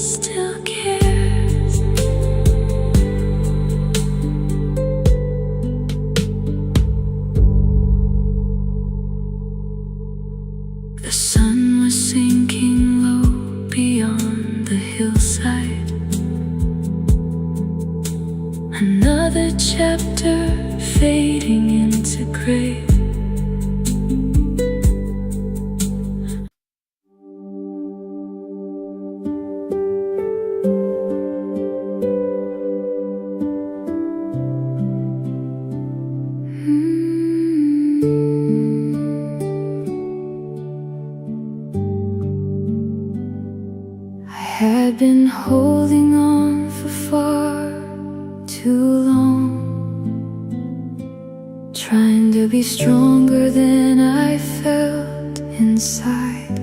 still cares. The sun was sinking low beyond the hillside. Another chapter fading into gray. I had been holding on for far too long, trying to be stronger than I felt inside,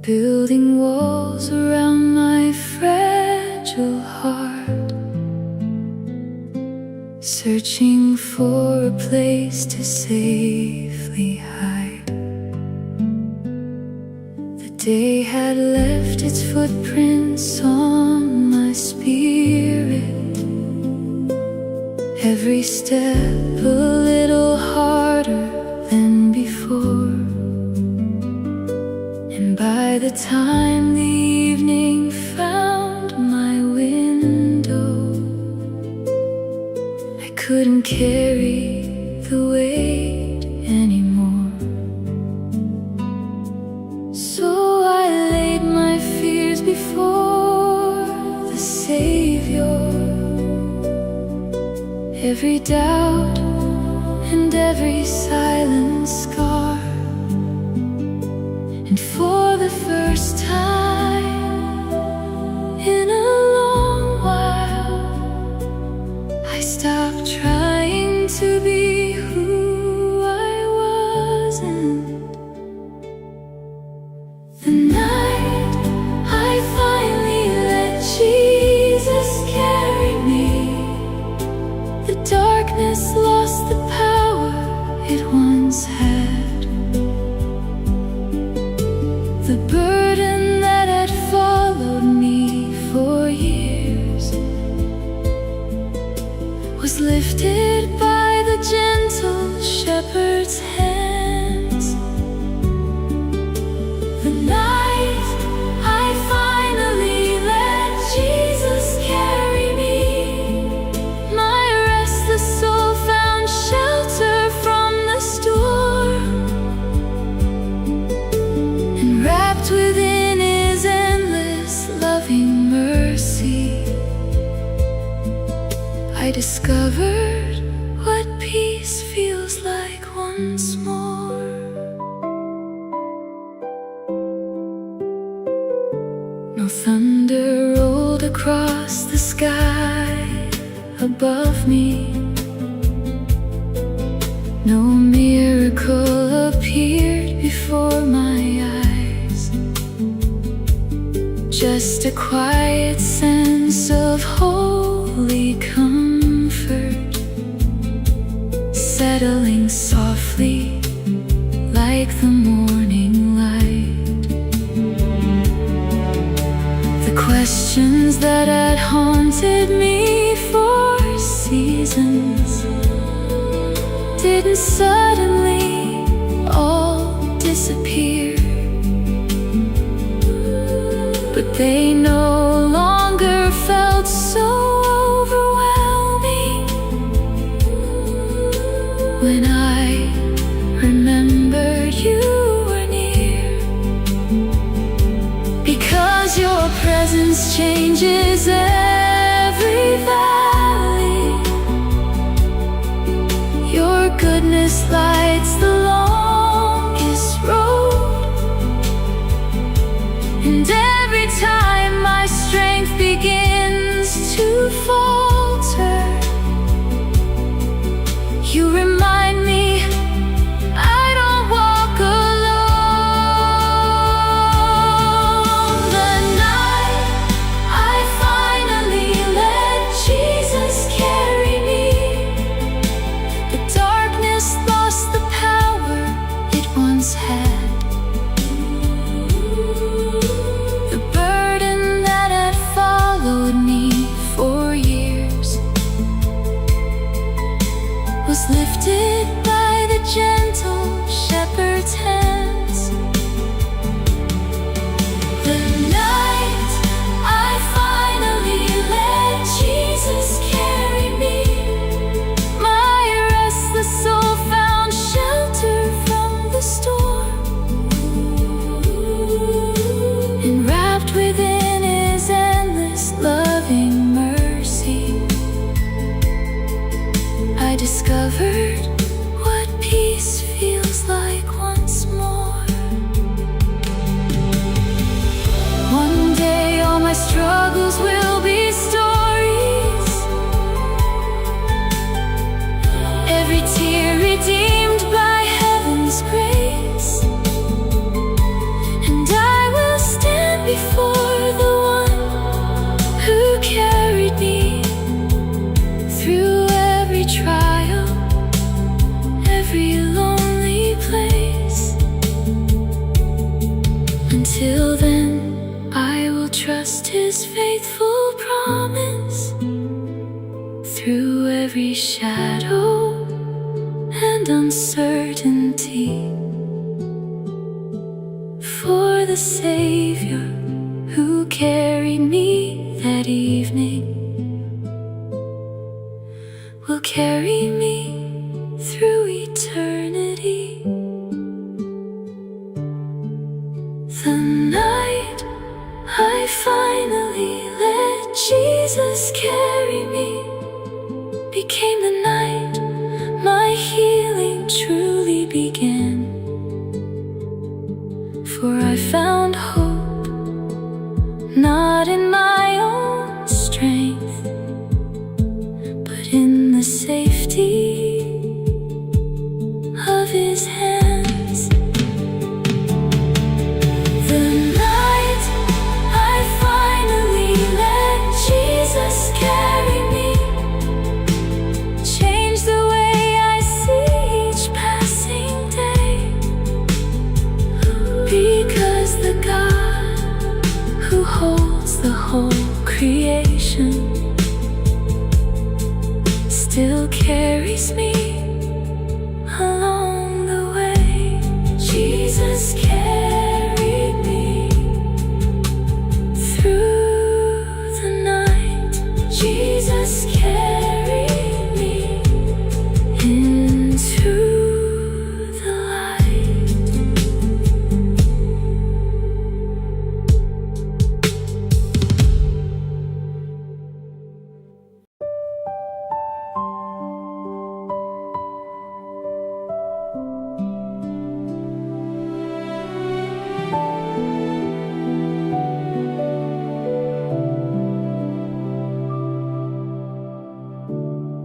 building walls around my fragile heart, searching for a place to safely hide. The day had left its footprints on my spirit, every step a little harder than before. And by the time the evening found my window, I couldn't carry the weight anymore. So I laid my fears before the Savior, every doubt and every silent scar. And for the first time in a long while, I stopped trying to be who I wasn't. The night I finally let Jesus carry me, the darkness lost the power it once had. The burden that had followed me for years was lifted by the gentle shepherd's hands. The night I finally let Jesus carry me, my restless soul found shelter from the storm. And wrapped within His endless loving mercy, I discovered what peace feels like once more. No thunder rolled across the sky above me, no miracle appeared before my eyes, just a quiet sense of holy comfort settling softly like the morning light. The questions that had haunted me for seasons didn't suddenly all disappear, but they no longer felt so overwhelming when I remembered you were near. Because your presence changes every valley, your goodness lights the longest road. And every time my strength begins to falter, you remind me I don't walk alone. The night I finally let Jesus carry me, the darkness lost the power it once had. and wrapped within His endless loving mercy, I discovered what peace feels like once more. One day all my struggles will be stories, every tear redeemed by heaven's grace, and I will stand before the one who carried me through every trial, every lonely place. Until then, I will trust His faithful promise through every shadow and uncertainty. For the Savior who carried me that evening will carry me through eternity. The night I finally let Jesus carry me became the night my healing truly began. For I found hope not in my own strength, but in the safety of His hands. The night I finally let Jesus carry me changed the way I see each passing day, because the God who holds the whole creation still carries me along the way. Jesus carried me through the night. Jesus carried me into the light.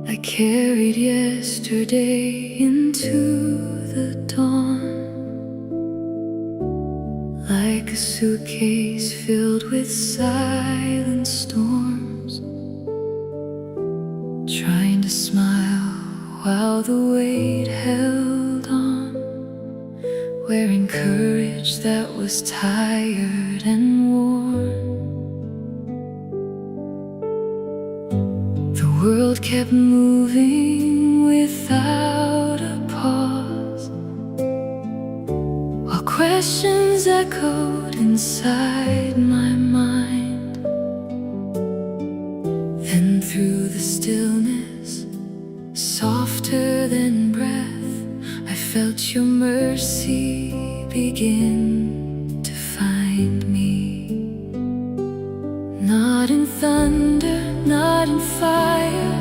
I carried yesterday into the dawn, like a suitcase filled with silent storms, trying to smile while the weight held on, wearing courage that was tired and worn. The world kept moving without a pause, while questions echoed inside my mind. Then through the stillness, softer than breath, I felt your mercy begin to find me. Not in thunder, not in fire,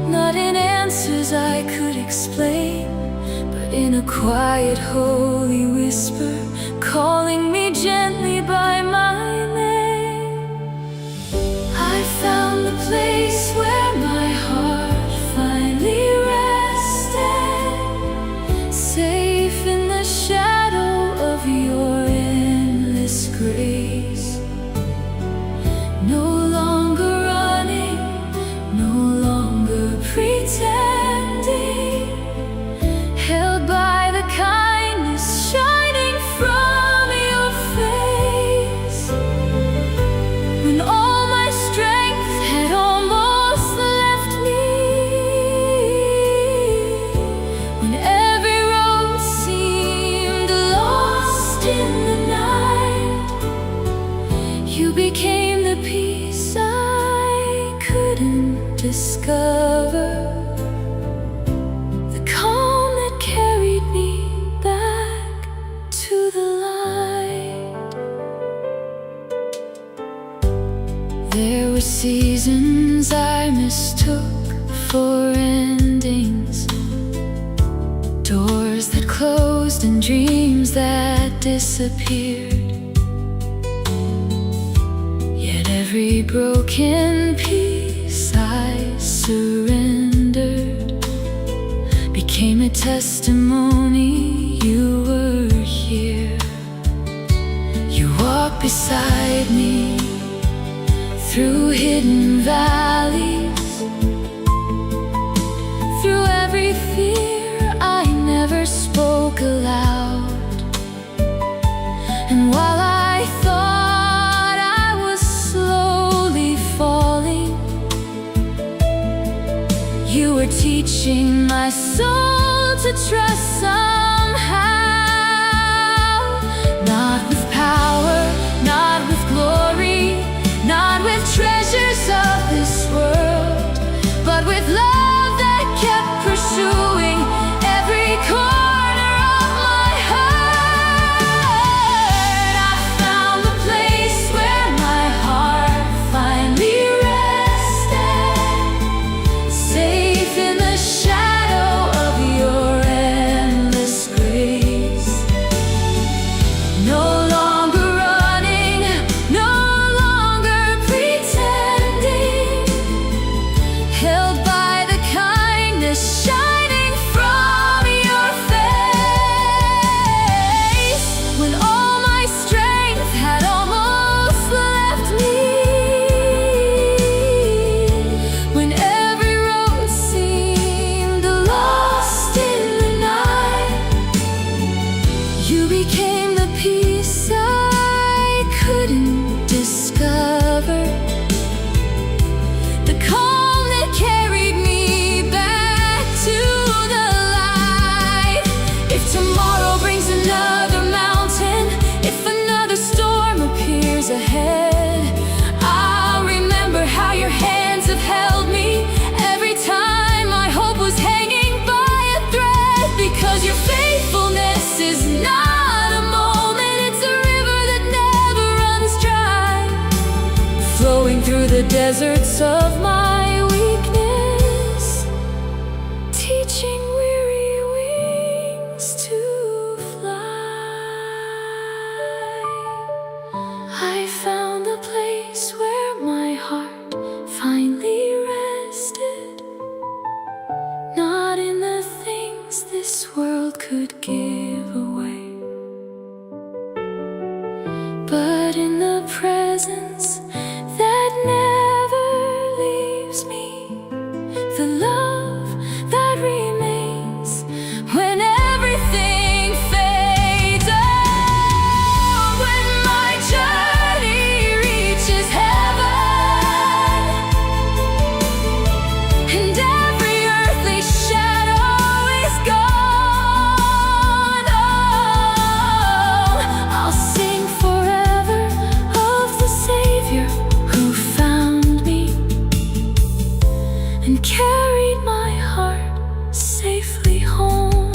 not in answers I could explain, but in a quiet, holy whisper, calling me gently by my name. I found the place where my heart finally rested, safe in the shadow of your endless grace. No longer running, no longer pretending, held by the kindness shining from your face. When all my strength had almost left me, when every road seemed lost in the night, you became the peace I couldn't discover, the calm that carried me back to the light. There were seasons I mistook for endings, doors that closed and dreams that disappeared. Yet every broken piece I surrendered became a testimony you were here. You walked beside me through hidden valleys, through every fear I never spoke aloud. And while I thought I was slowly falling, you were teaching my soul to trust somehow. Not with power, not with glory, not with treasures of this world, but with love that kept pursuing every corner of my heart. I found the place where my heart finally rested, safe in the shadow of your endless grace. No longer running, no longer pretending, held by the kindness shining from your face. When all my strength had almost left me, when every road seemed lost in the night, you became the peace I couldn't discover, the calm that carried me back to the light. If tomorrow brings another mountain, if another storm appears ahead, I'll remember how your hands have held me every time my hope was hanging by a thread. Because your faithfulness is not a moment, it's a river that never runs dry, flowing through the deserts of my weakness, teaching weary wings to fly. I found the place where my heart finally rested, not in the things this world could give away, but in the presence that never leaves me, the love that remains when everything fades. Oh, when my journey reaches heaven, and every earthly shadow is gone, oh, I'll sing forever of the Savior who found me and carried my heart safely home,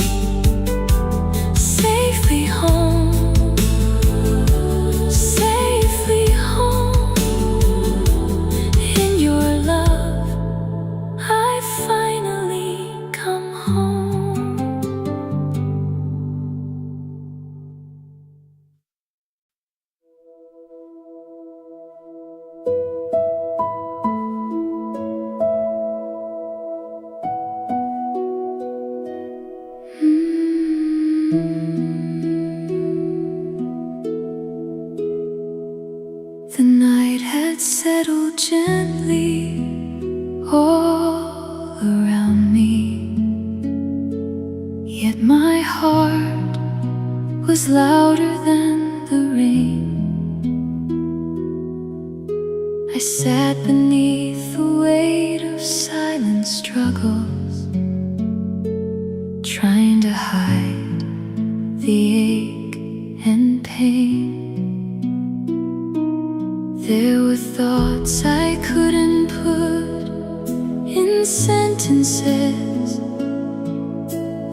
safely home, safely home. In your love, I finally come home. The night had settled gently all around me, yet my heart was louder than the rain. I sat beneath the weight of silent struggles, trying to hide the ache and pain. There were thoughts I couldn't put in sentences.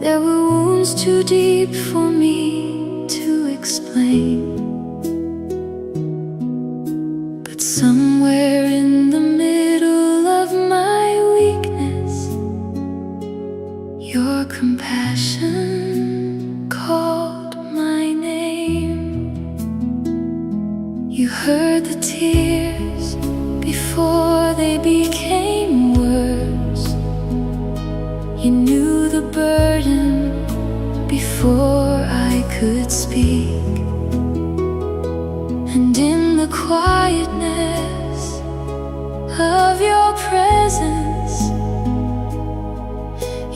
There were wounds too deep for me to explain. But Somewhere in the middle of my weakness, your compassion called my name. You heard the tears before they became words. You knew the burden before I could speak. And in the quietness of your presence,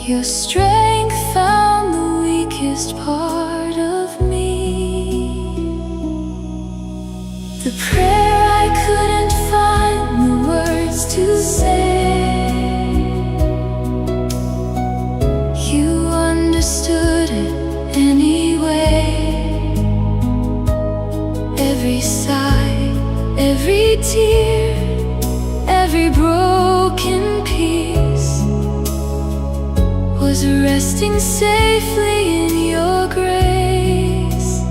your strength found the weakest part of me. The prayer I couldn't find the words to say, you understood it anyway. Every sigh, every tear, every broken piece was resting safely in your grace.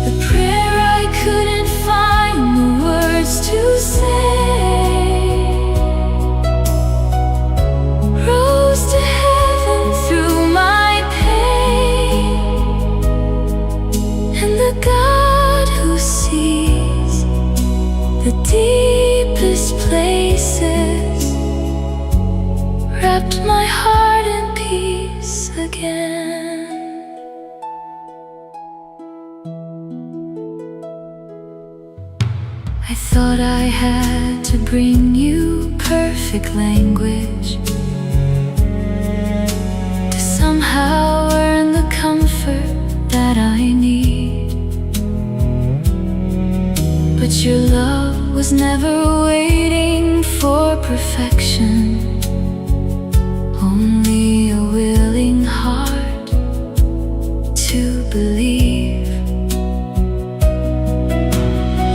The prayer I couldn't find the words to say rose to heaven through my pain. And the God who sees the deepest places wrapped my heart in peace again. I thought I had to bring you perfect language to somehow earn the comfort that I need. But your love was never waiting for perfection, only a willing heart to believe.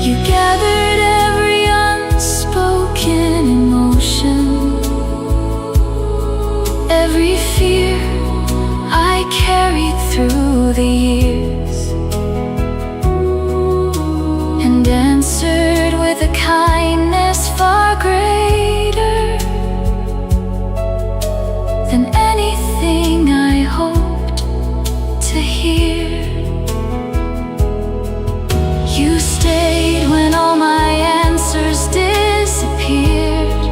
You gathered every unspoken emotion, every fear I carried through the years, and answered with a kindness far greater than anything I hoped to hear. You stayed when all my answers disappeared.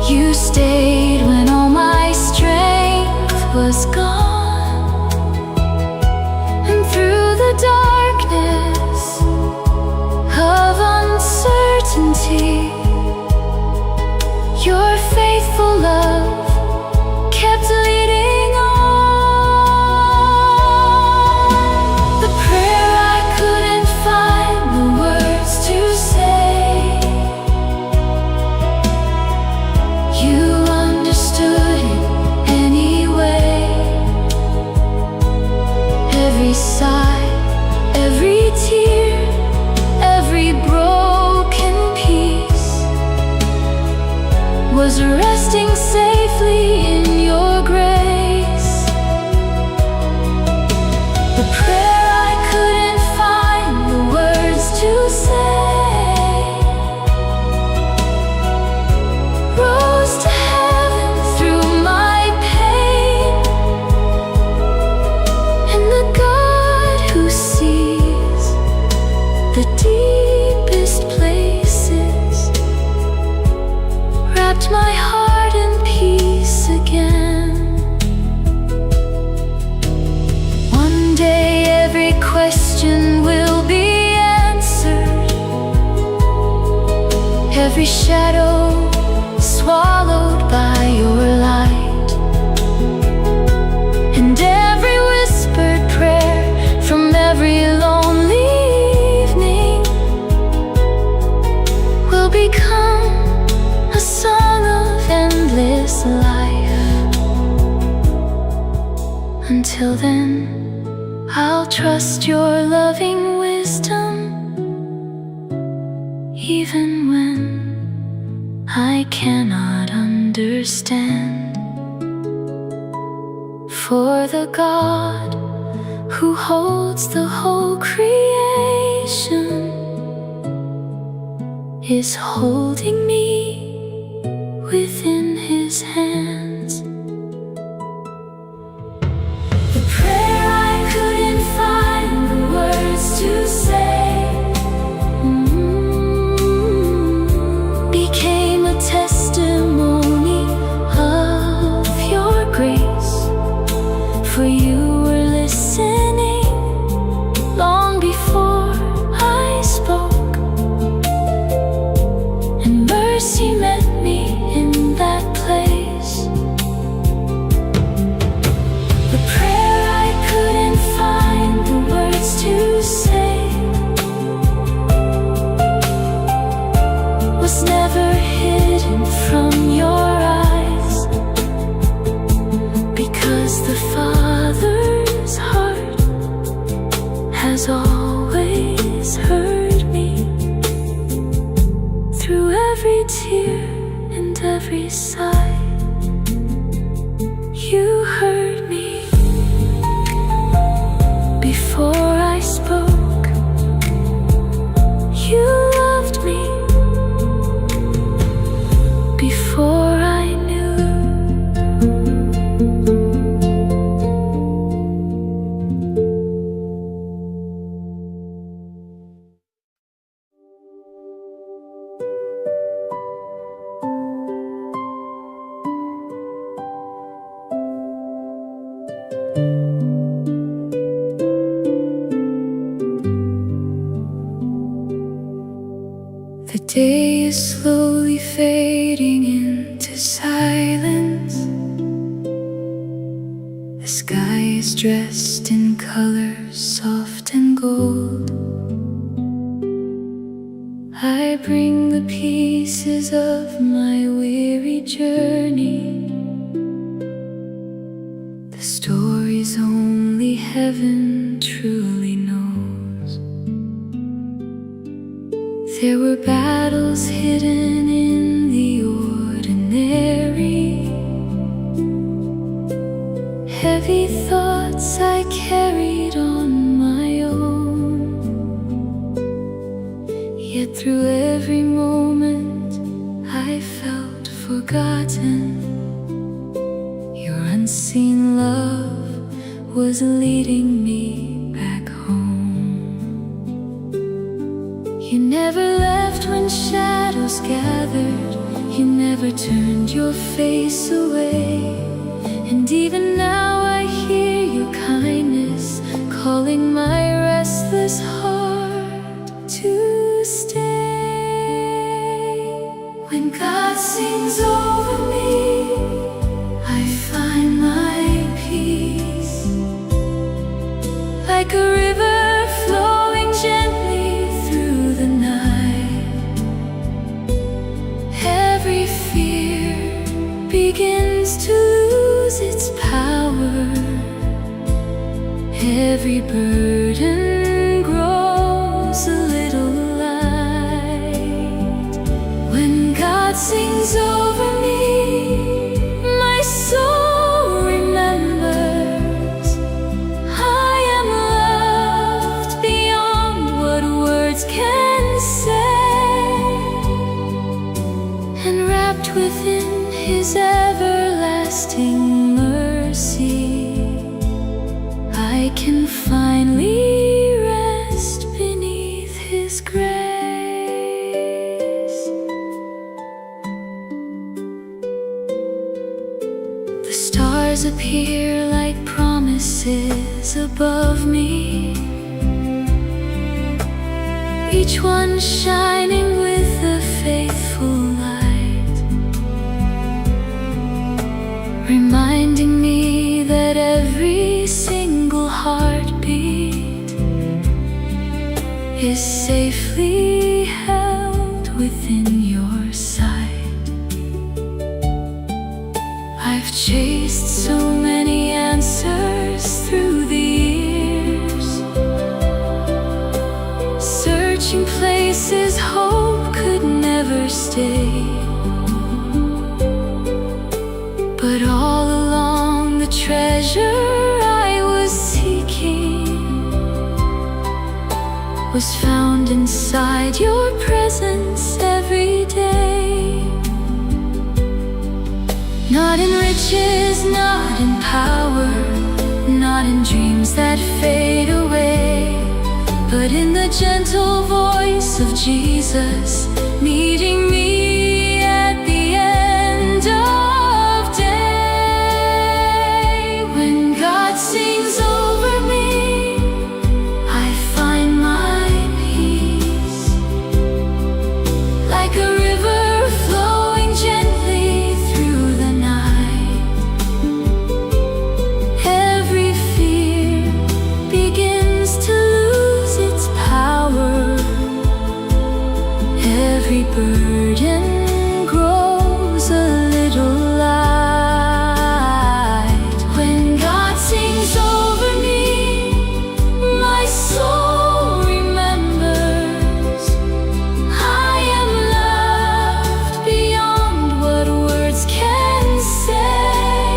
You stayed when all my strength was gone. And through the darkness of uncertainty, your faithful love kept leading on. The prayer I couldn't find the words to say, you understood it anyway. Every sigh, every tear, every broken piece was resting safely in your grace. The prayer I couldn't find the words to say rose to heaven through my pain. And the God who sees the deepest places wrapped my heart in peace again. One day every question will be answered, every shadow swallowed by your light, and every whispered prayer from every lonely evening will become a song of endless life. Until then, I'll trust your loving wisdom, even when I cannot understand. For the God who holds the whole creation is holding me within his hands. The prayer I couldn't find the words to say became a testimony of your grace. For you were listening long before I spoke, and mercy met me in that place. The prayer I couldn't find the words to say was never hidden from your eyes, because the Father's heart has always heard me. Through every tear and every sigh, you heard me. Before I spoke, you loved me. Before I knew. The day is slowly fading into silence. The sky is dressed in colors soft and gold. I bring the pieces of my weary journey, the stories only heaven truly knows. There were battles hidden in the ordinary, heavy thoughts I carried on my own. Yet through every moment I felt forgotten. Your unseen love was leading me back home. You never left when shadows gathered. You never turned your face away. And even now I hear your kindness calling my restless heart to stay. When God sings over me, I find my peace, like a river flowing gently through the night. Every fear begins to lose its power. Every burden grows a little light. When God sings over me, my soul remembers I am loved beyond what words can say, and wrapped within His everlasting mercy, I can finally rest beneath His grace. The stars appear like promises above me, each one shining with a faithful light, reminding me that every single heartbeat is safely held within your sight. I've chased so many answers through the years, searching places hope could never stay. But all along the treasure I was seeking was found inside your presence every day. Not in riches, not in power, not in dreams that fade away, but in the gentle voice of Jesus, meeting me at the end of day. When God sings over me, I find my peace, like a river flowing gently through the night. Every fear begins to lose its power, every burden grows a little light. When God sings over me, my soul remembers I am loved beyond what words can say,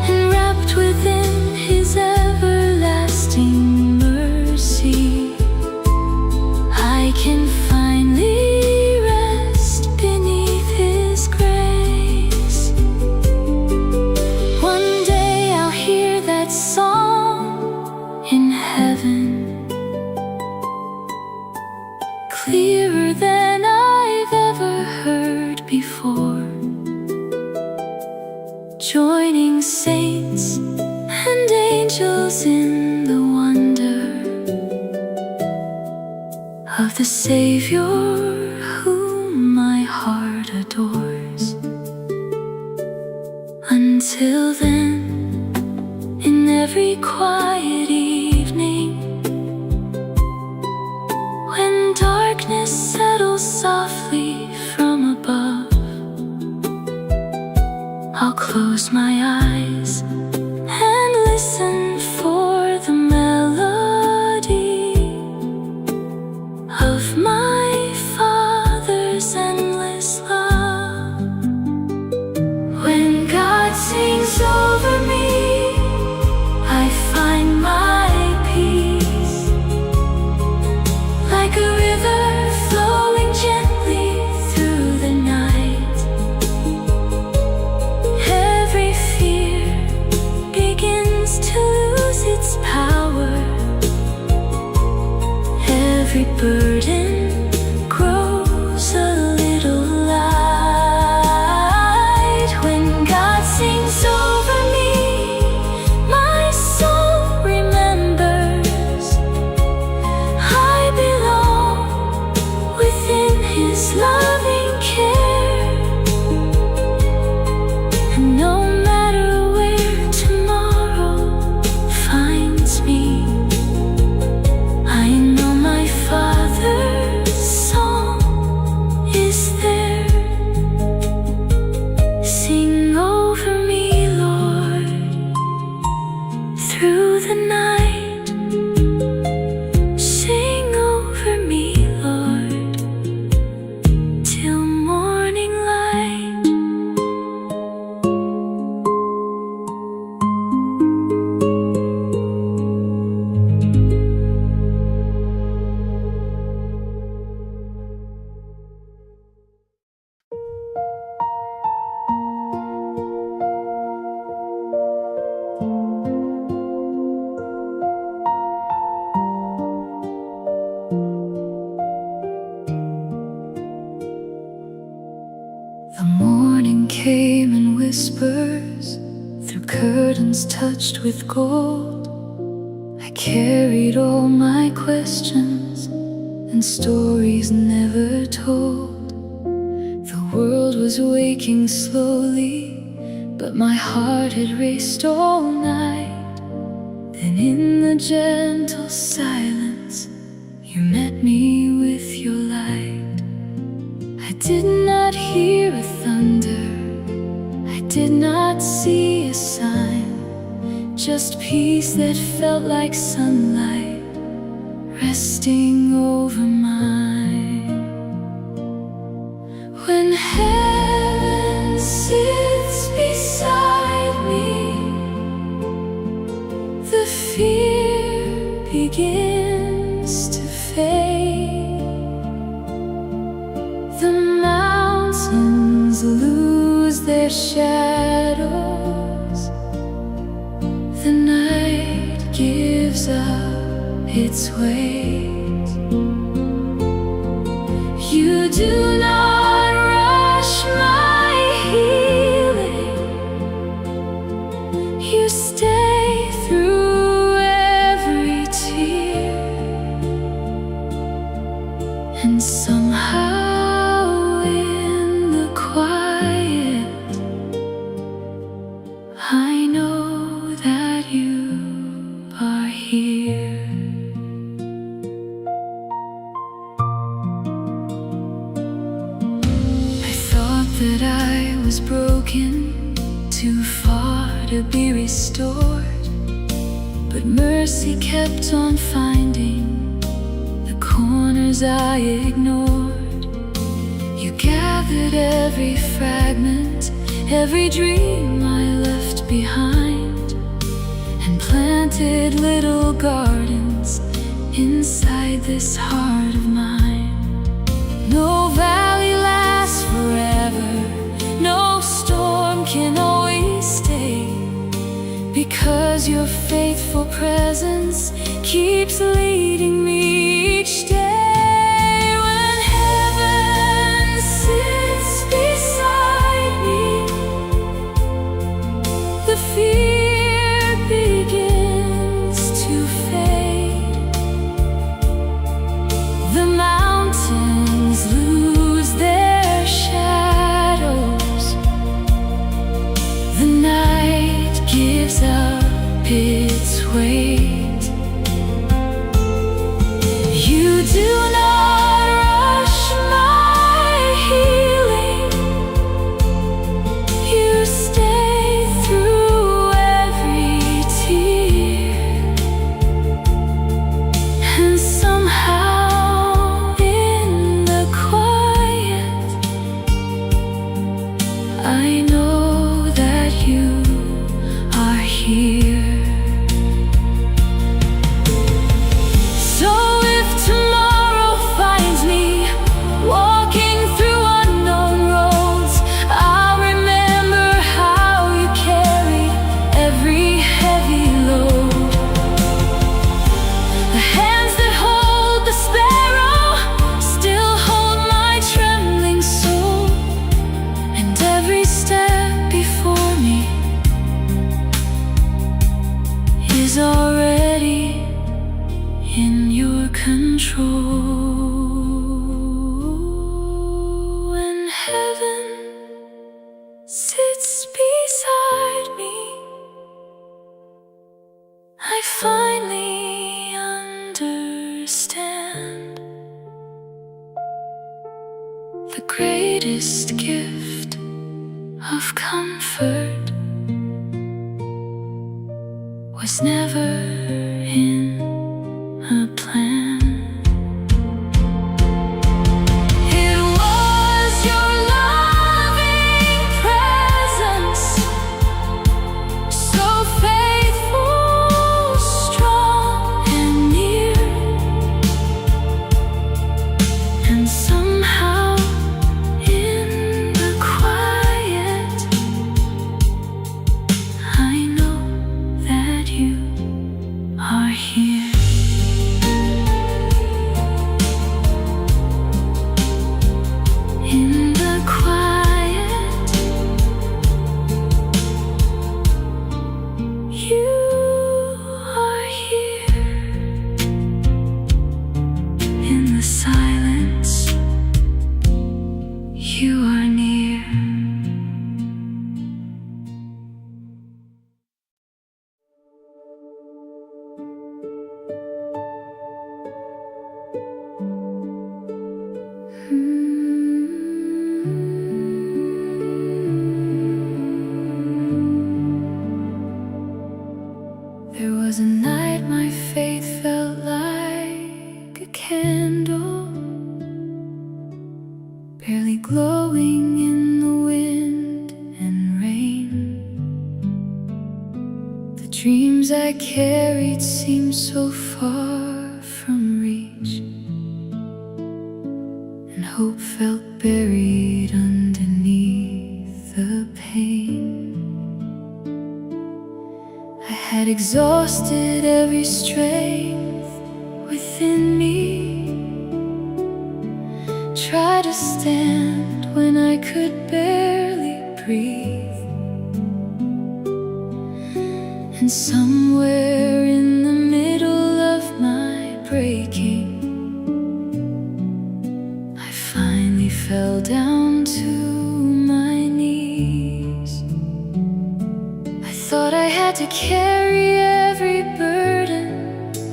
and wrapped within His everlasting mercy, I can finally rest beneath His grace. One day I'll hear that song in heaven, clearer than I've ever heard before, joining saints and angels in the wonder of the Savior whom my heart adores. Until then, in every quiet evening, when darkness settles softly from above, I'll close my eyes and listen for the melody of my Father's endless love. When God sings over me, I find my peace, like a river flowing gently through the night. Every fear begins to lose its power, every burden grows a little light. When God sings over me, my soul remembers I belong within His loving care, and no matter where tomorrow finds me, I know my Father's song is there. Sing over me, Lord, through the night. Sing over me, Lord, till morning light. The morning came in whispers through curtains touched with gold. I carried all my questions and stories never told. The world was waking slowly, but my heart had raced all night. Then in the gentle silence, you met me with your light. I did not hear a thunder, I did not see a sign, just peace that felt like sunlight resting over mine. When heaven sits beside me, the fear begins begins to fade. The mountains lose their shadows. The night gives up its weight. You do not rush my healing. You stay through every tear. And somehow in the quiet, I know that you are here. I thought that I was broken, too far to be restored, but mercy kept on finding the corners I ignored. You gathered every fragment, every dream I left behind, and planted little gardens inside this heart of mine. No valley lasts forever, no storm can always stay, because your faithful presence keeps leading me each day. When heaven sits beside me, the fear begins to fade. The mountains lose their shadows. The night gives up its weight. You do not rush my healing. You stay through every tear. And somehow in the quiet, I know that you are here. So if tomorrow finds me walking through unknown roads, I'll remember how you carried every heavy load. The hands that hold the sparrow still hold my trembling soul, and every step before me is already in your control. When heaven sits beside me, I finally understand the greatest gift of comfort was never in a plan. It was your loving presence, so faithful, strong, and near. And somehow in the quiet, I know that you are here. In the quiet, you are here. In the silence, you are near. There was a night my faith felt like a candle, barely glowing in the wind and rain. The dreams I carried seemed so far from reach. within me. Try to stand when I could barely breathe. And somewhere in the middle of my breaking, I finally fell down to my knees. I thought I had to carry every burden.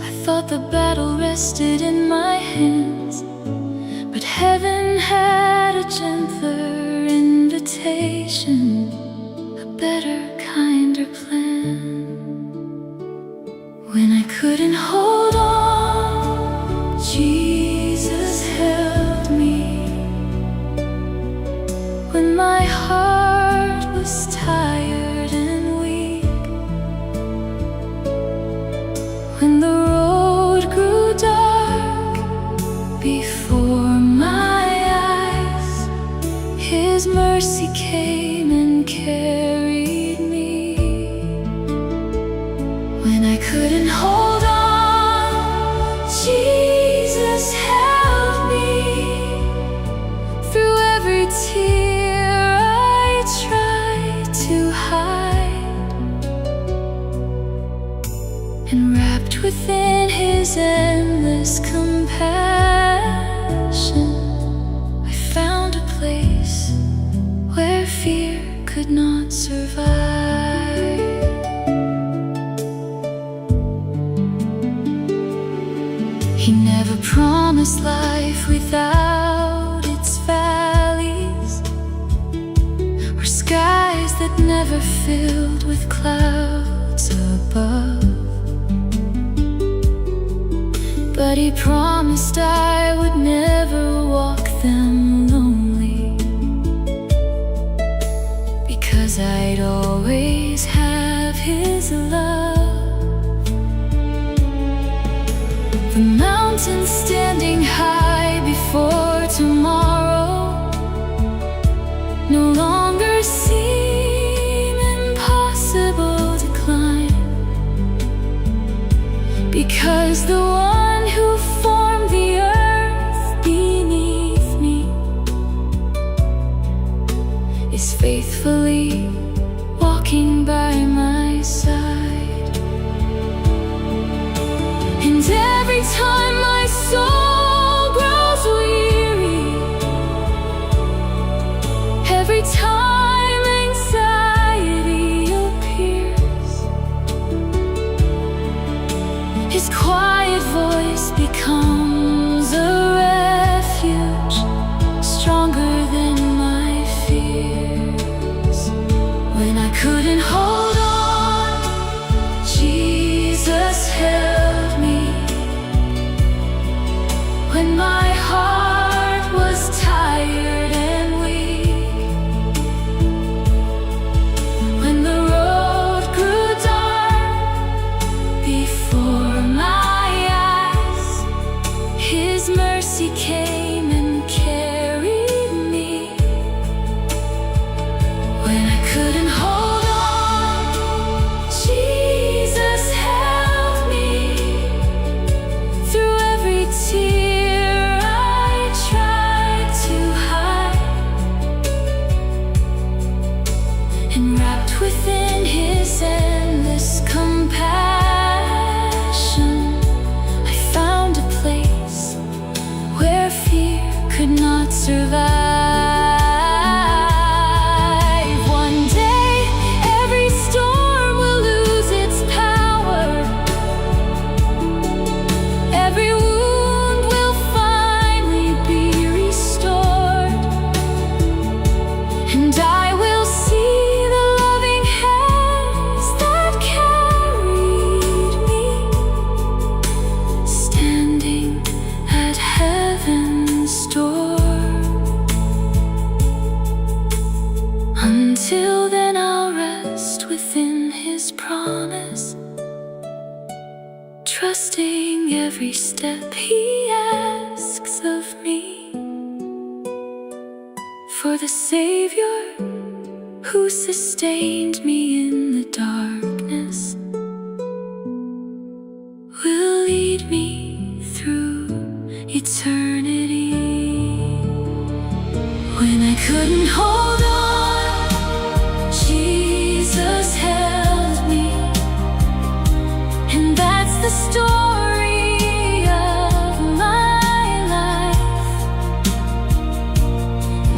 I thought the battle rested in my hands. But heaven had a gentler invitation, a better, kinder plan. When I couldn't hold on, Jesus held me. When my heart was tired and weak, when the road grew dark before my eyes, His mercy came and carried me. When I couldn't hold on, Jesus held me. Through every tear I tried to hide, and wrapped within His endless compassion, I found a place where fear could not survive. He never promised life without its valleys, or skies that never filled with clouds above. But He promised I would never walk them lonely, because I'd always have His love. The mountains standing high before tomorrow no longer seem impossible to climb, because the one who formed the earth beneath me is faithfully walking by my side. And every time my soul grows weary, every time anxiety appears, His quiet voice becomes a refuge, stronger than my fears. When I couldn't hold on, Jesus held me. When my heart was tired and weak, when the road grew dark before my eyes, His mercy came and carried me. When I couldn't hold on, Jesus held me. Through every tear I tried to hide, and wrapped within His endless compassion, I found a place where fear could not survive. One day every storm will lose its power, every wound will finally be restored, and I will see the loving hands that carried me, standing at heaven's door. Until then I'll rest within His promise, trusting every step He asks of me. For the Savior who sustained me in the darkness will lead me through eternity. When I couldn't hold on, Jesus held me. And that's the story of my life.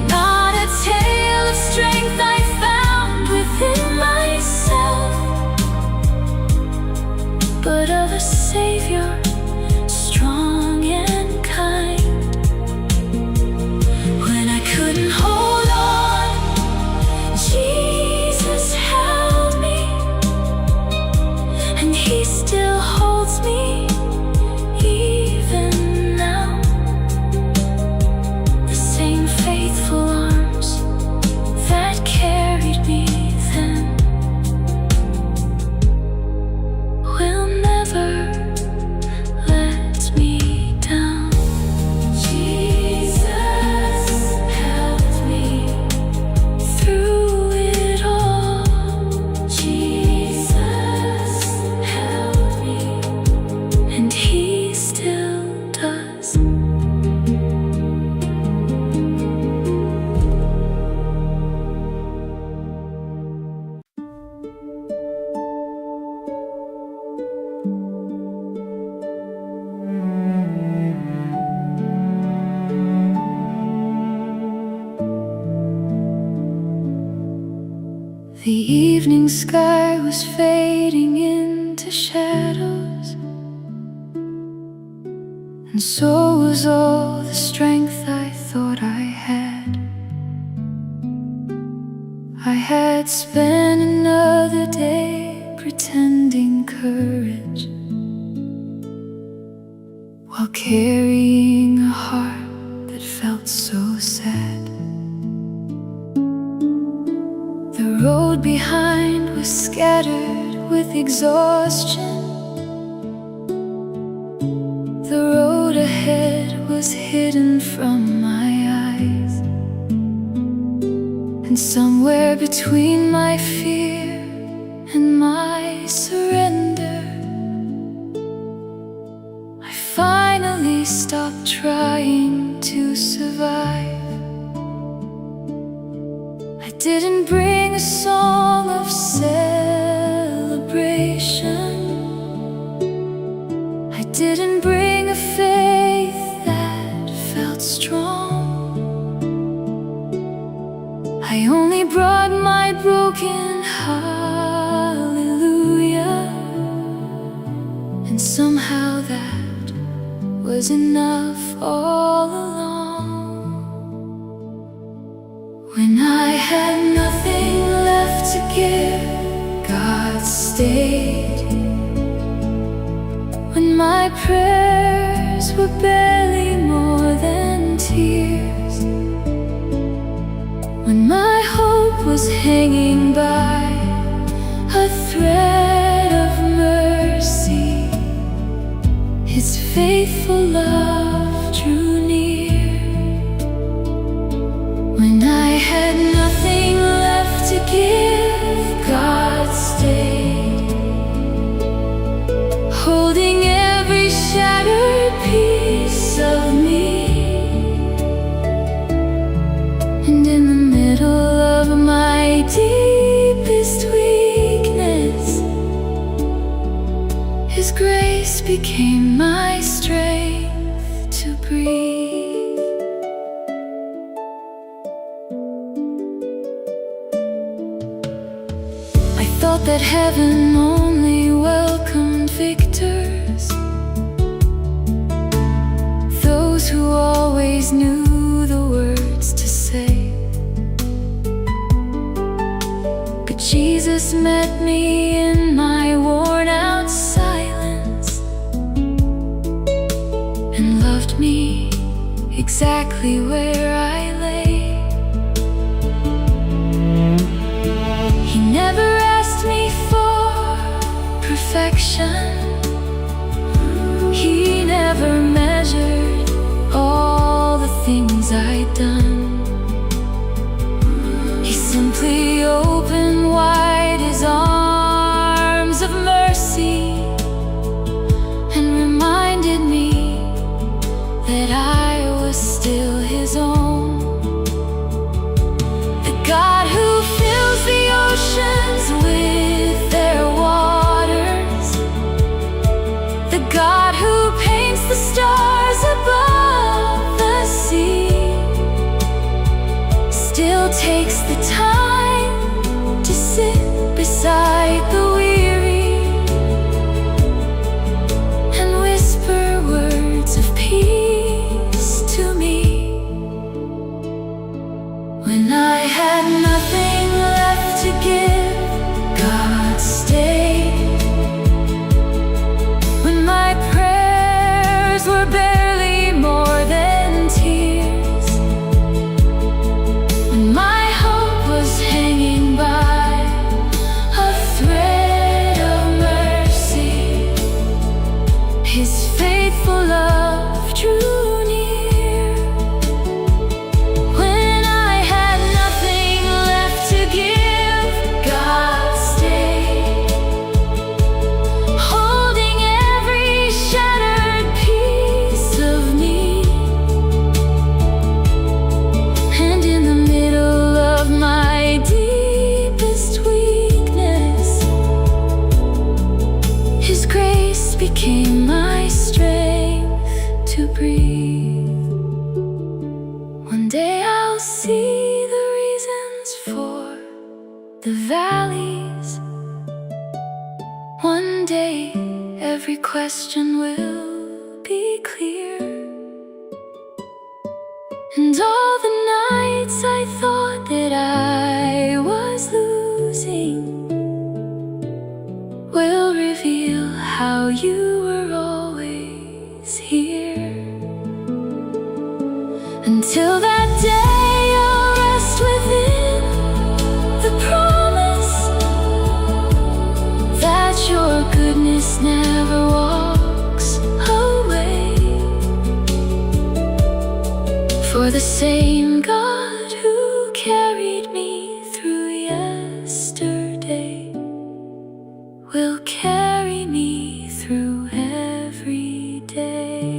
Not a tale of strength I found within myself, but of a Savior strong and kind. When I couldn't hold on, Jesus held me, and He still holds me even now. The same faithful arms that carried me then will never let me down. Jesus held me through it all. Jesus held me, and He still does. The evening sky was fading into shadows, and so was all the strength I thought I had. I had spent another day pretending courage, while carrying a heart that felt so sad. The road behind was scattered with exhaustion. The road ahead was hidden from my eyes, and somewhere between my fear and my surrender, I finally stopped trying to survive. I didn't bring a song of celebration. I didn't bring a faith that felt strong. I only brought my broken hallelujah, and somehow that was enough all along. When I had nothing left to give, God stayed. When my prayers were barely more than tears, when my hope was hanging by a thread of mercy, His faithful love drew near. When I had nothing left to give, God stayed, holding every shattered piece of me. And in the middle of my deepest weakness, His grace became my strength to breathe. I thought that heaven only welcomed victors, those who always knew the words to say. But Jesus met me in my worn out silence, and loved me exactly where I lay. He never asked me for perfection. He never measured all the things I'd done. He simply opened wide His arms of mercy, and reminded me that the time to sit beside the weary and whisper words of peace to me. When I had nothing left to give, God stayed. When my prayers were barely more than tears, when my hope was hanging by a thread of mercy, His faithful love drew near. When I had nothing left to give, God stayed, holding every shattered piece of me. And in the middle of my deepest weakness, His grace became my strength to breathe. One day I'll see the reasons for the valleys. One day every question will be clear. And all the nights I thought that I was losing will reveal how you were always here. Until that day, I'll rest within the promise that your goodness never walks away. For the same God who carried me through yesterday will carry me through every day.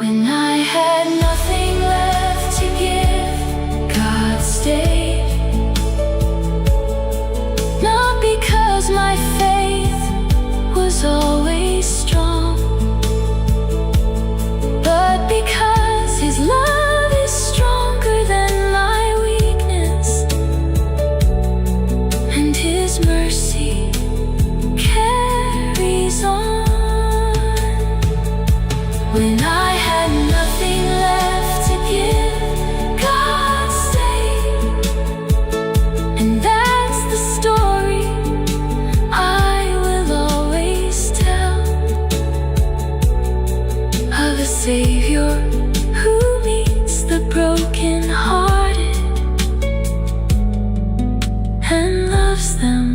When I had nothing left to give, God stayed. Not because my faith was always strong, but because His love is stronger than my weakness, and His mercy carries on. When I had nothing left to give, God stayed. And that's the story I will always tell, of a Savior who meets the broken-hearted and loves them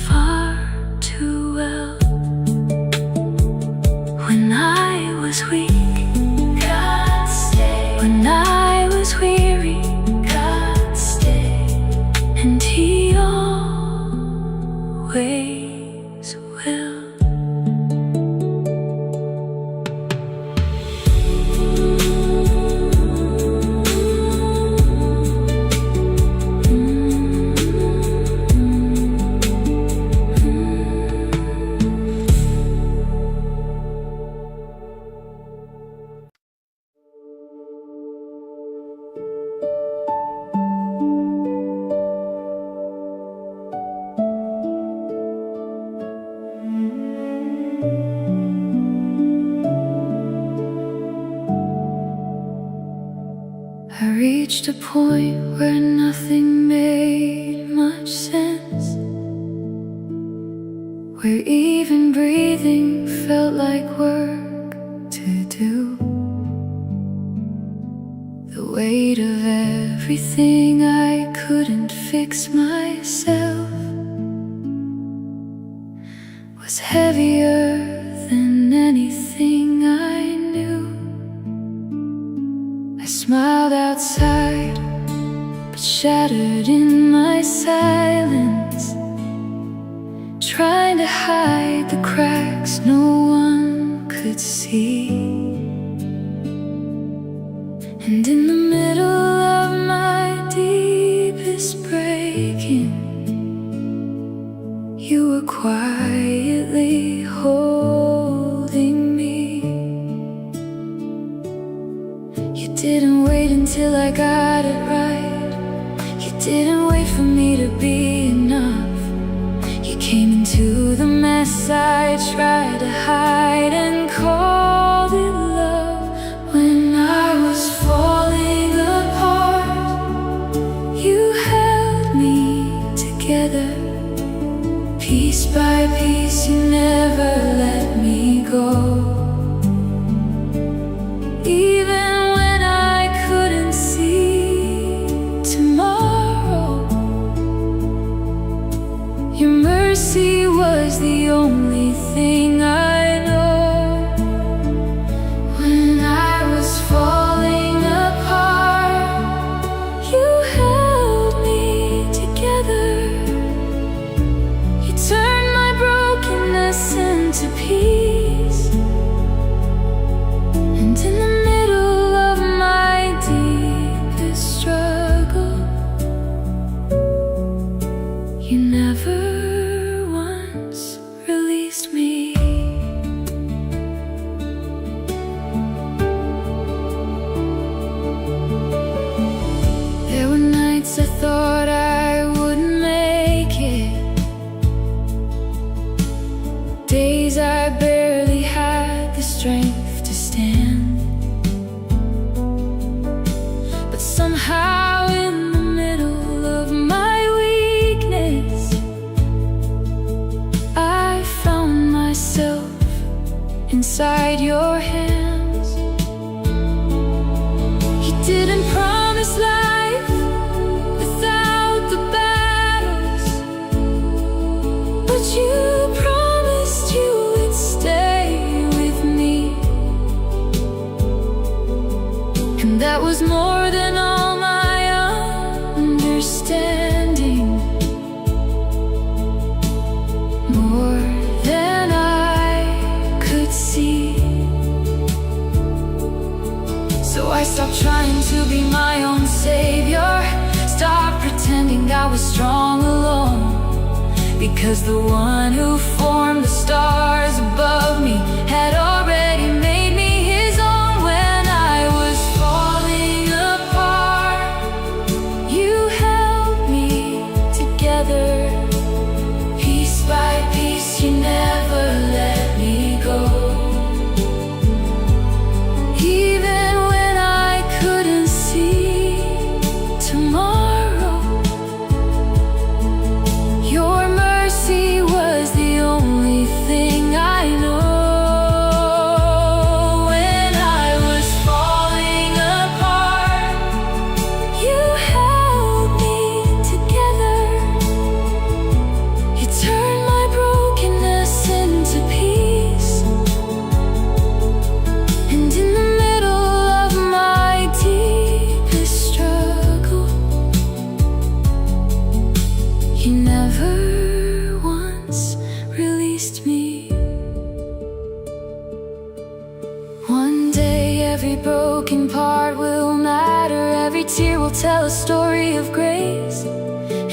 far too well. When I was weak, God stayed. When I was weary, God stayed. And He always will. I reached a point where nothing made much sense, where even breathing felt like work to do. The weight of everything I couldn't fix myself was heavier than anything I knew. I smiled outside, but shattered in my silence, trying to hide the cracks no one could see. And in the middle of my deepest breaking, you were quietly holding me. You didn't wait until until I got it right. You didn't wait for me to be enough. You came into the mess I tried to hide and called it love. When I was falling apart, you held me together. Piece by piece, you never let me go. Even when I couldn't see tomorrow, your mercy was the only thing I know. When I was falling apart, you held me together. You turned my brokenness into peace. And in the middle of my deepest struggle, you never once released me. There were nights I thought I wouldn't make it, days I barely had the strength to stand. But somehow in the middle of my weakness, I found myself inside your hands. You didn't promise life without the battles, but you promised you would stay with me. And that was more than all my understanding, more than I could see. So I stopped trying to be my own savior, stopped pretending I was strong alone, because the one who formed the stars above me had already made me his own. When I was falling apart, you held me together. Piece by piece, you never let me go. Even when I couldn't see tomorrow, your mercy was the only thing I know. When I was falling apart, you held me together. You turned my brokenness into peace. And in the middle of my deepest struggle, you never once released me. One day every broken part will matter, every tear will tell a story of grace.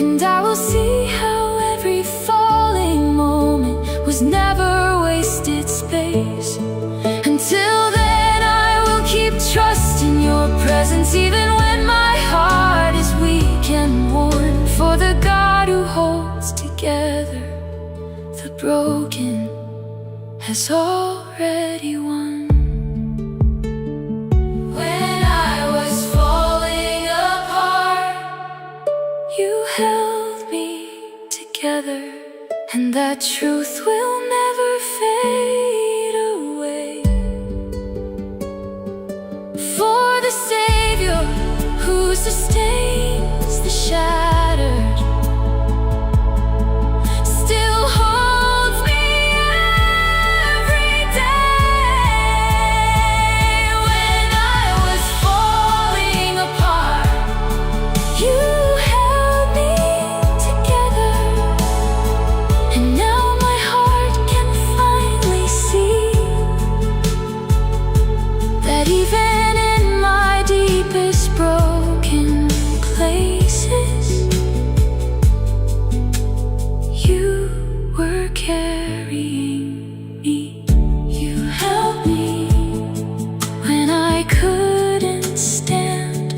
And I will see how every falling moment was never wasted space. Until then I will keep trusting your presence, even when my heart is weak and worn. For the God who holds together the broken has already won. When I was falling apart, you held me together, and that truth will never fade away. For the Savior who sustains the shattered still holds me every day. When I was falling apart, you held me together. And now my heart can finally see that even in my deepest broken places, you were carrying me. You held me when I couldn't stand.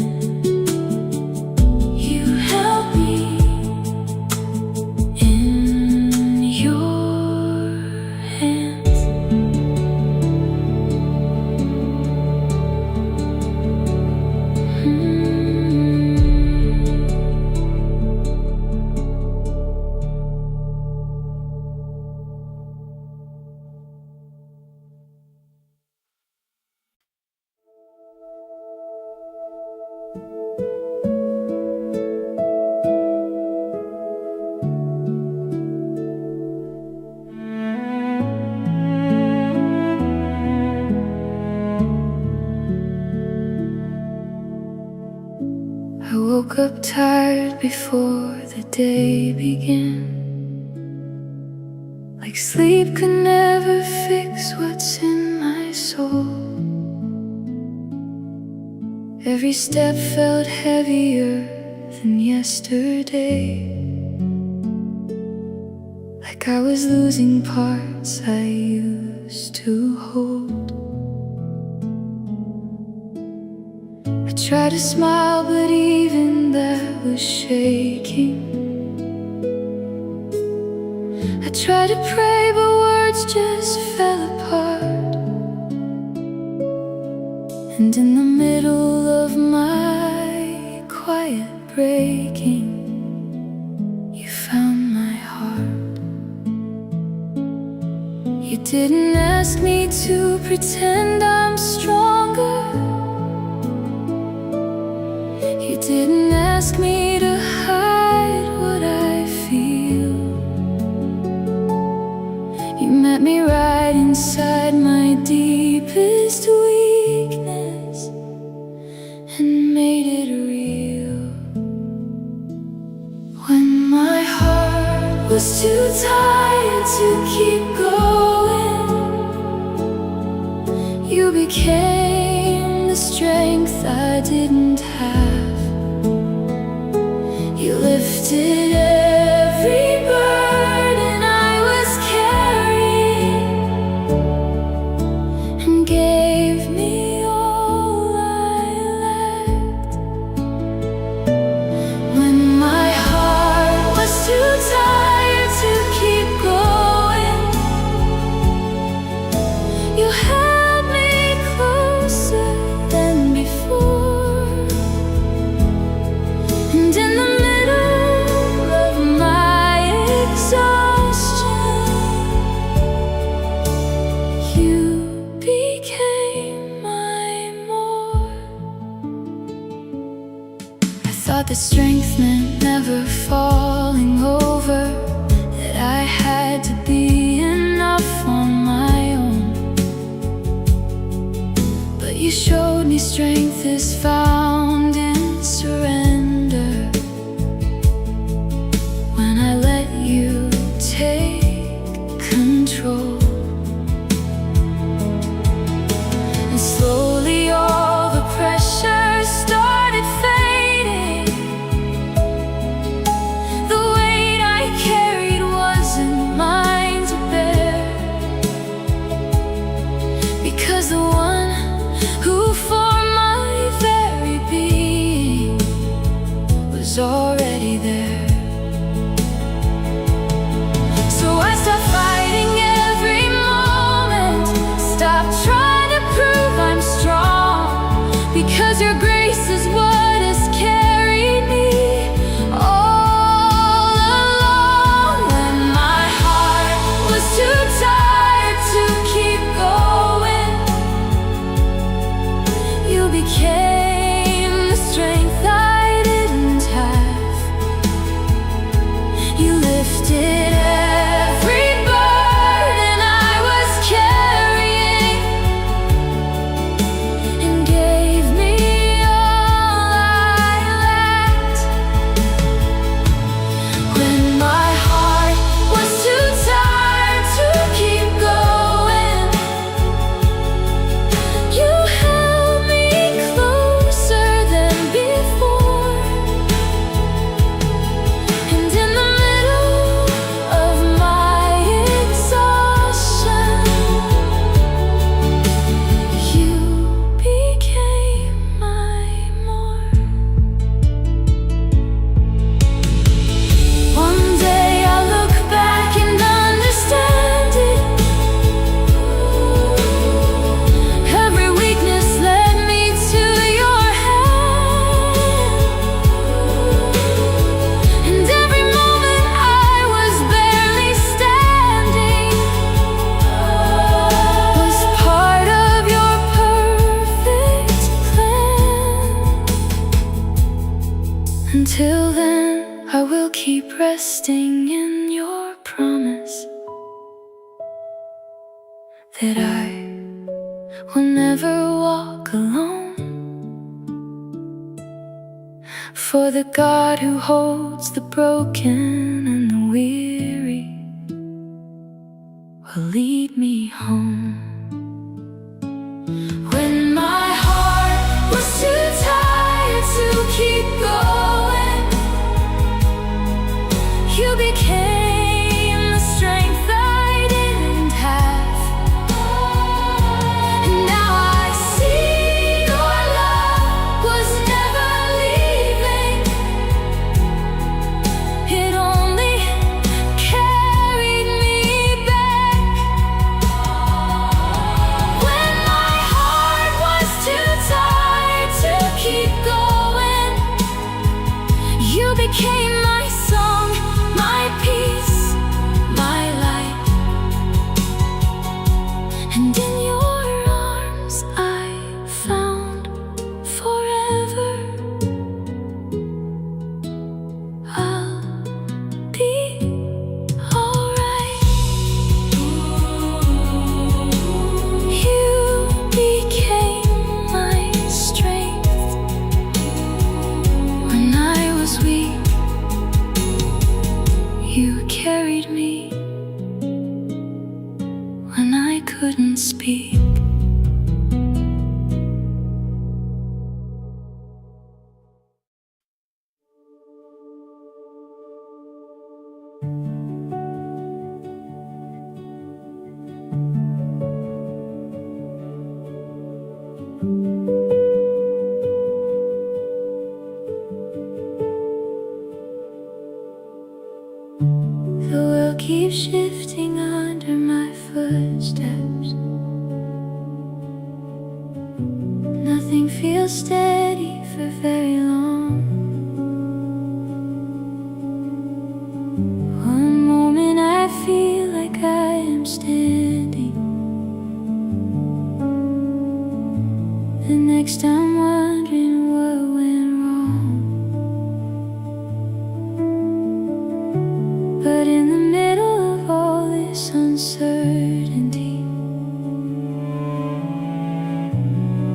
woke up tired before the day began, like sleep could never fix what's in my soul. Every step felt heavier than yesterday, like I was losing parts I used to hold. I tried to smile, but even that was shaking. I tried to pray, but words just fell apart. And in the middle of my quiet breaking, you found my heart. You didn't ask me to pretend I'm stronger. You didn't ask me to hide what I feel. You met me right inside my deepest weakness and made it real. When my heart was too tired to keep going, you became the strength I didn't have. You lifted every burden I was carrying and gave me all I lacked. When my heart was too tired to keep going, you held me closer than before. And in the middle of my exhaustion, you became my more. I thought that strength meant never falling over, that I had to be enough on my own. But you showed me strength is found in surrender. When I let you take control, and slowly all the pressure started fading. The weight I carried wasn't mine to bear, because the one who formed my very being was already there. So I stopped fighting every moment, stopped trying to prove I'm strong, because your grace is what has carried me all along. When my heart was too tired to keep going, you became the strength I didn't have. You lifted every burden I was carrying and gave me all I lacked. When my heart was too tired to keep going, you held me closer than before. And in the middle of my exhaustion, you became my more. One day I'll look back and understand it. Every weakness led me to your hand, and every moment I was barely standing was part of your perfect plan. Until then, I will keep resting in your promise that I will never walk alone. for the God who holds the broken and the weary will lead me home. When my heart was too tired to keep going, you became the strength I didn't have. And now I see your love was never leaving. It only carried me back. When my heart was too tired to keep going, you became my song, my peace, my light. And in your arms I found forever. I'll be alright. You became my strength when I was weak. You carried me when I couldn't speak. The world keeps shifting under my footsteps. Nothing feels steady for very long. One moment I feel like I am standing, the next I'm wondering what went wrong. But in the middle of all this uncertainty,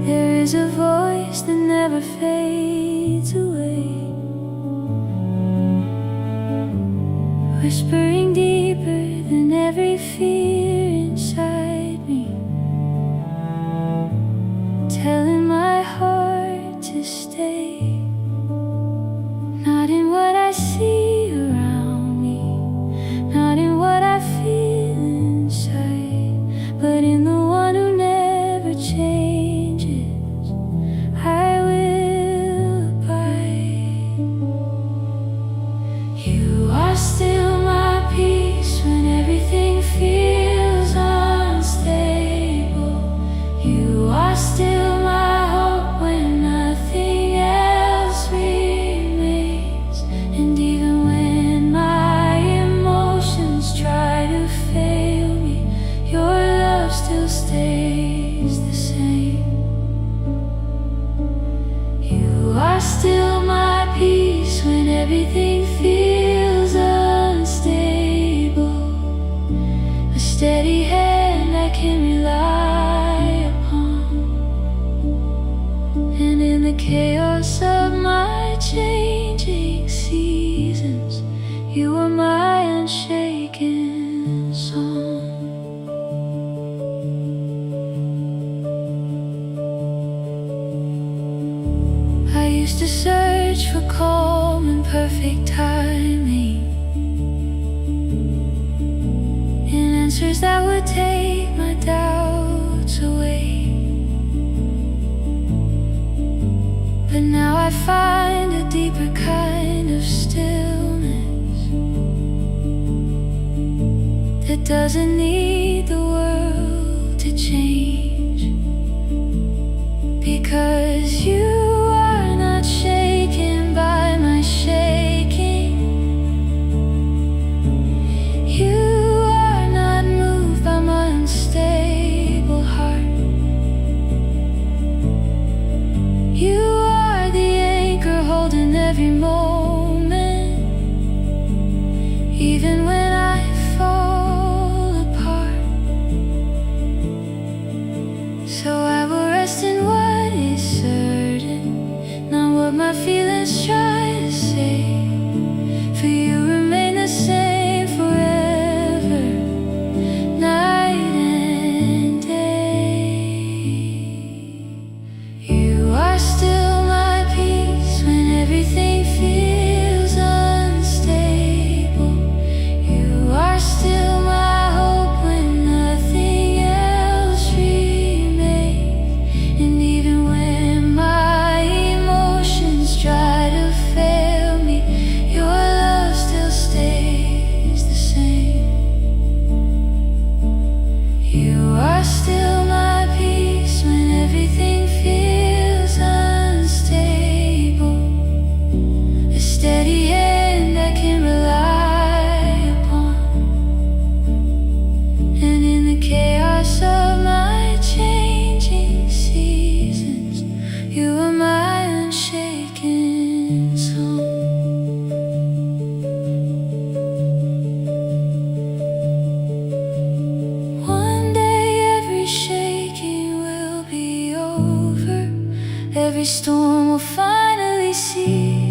there is a voice that never fades away, whispering deeper than every fear inside me, telling my heart to stay, not in what I see around me, not in what I feel inside, but in the one who never changes. I will abide. You are still my peace when everything feels unstable. You are still my hope when nothing else remains. And even when my emotions try to fail me, your love still stays the same. You are still my peace when everything feels unstable, a steady hand I can rely upon. And in the chaos of my changing seasons, you are my unshaken song. I used to search for calm and perfect timing, and answers that would take my doubts away. But now I find a deeper kind of stillness that doesn't need the world to change, because you are not shaken by my shaking. You are not moved by my unstable heart. You are the anchor holding every moment, even when I fall apart. So I will rest in what is certain, not what my feelings try every storm will finally cease.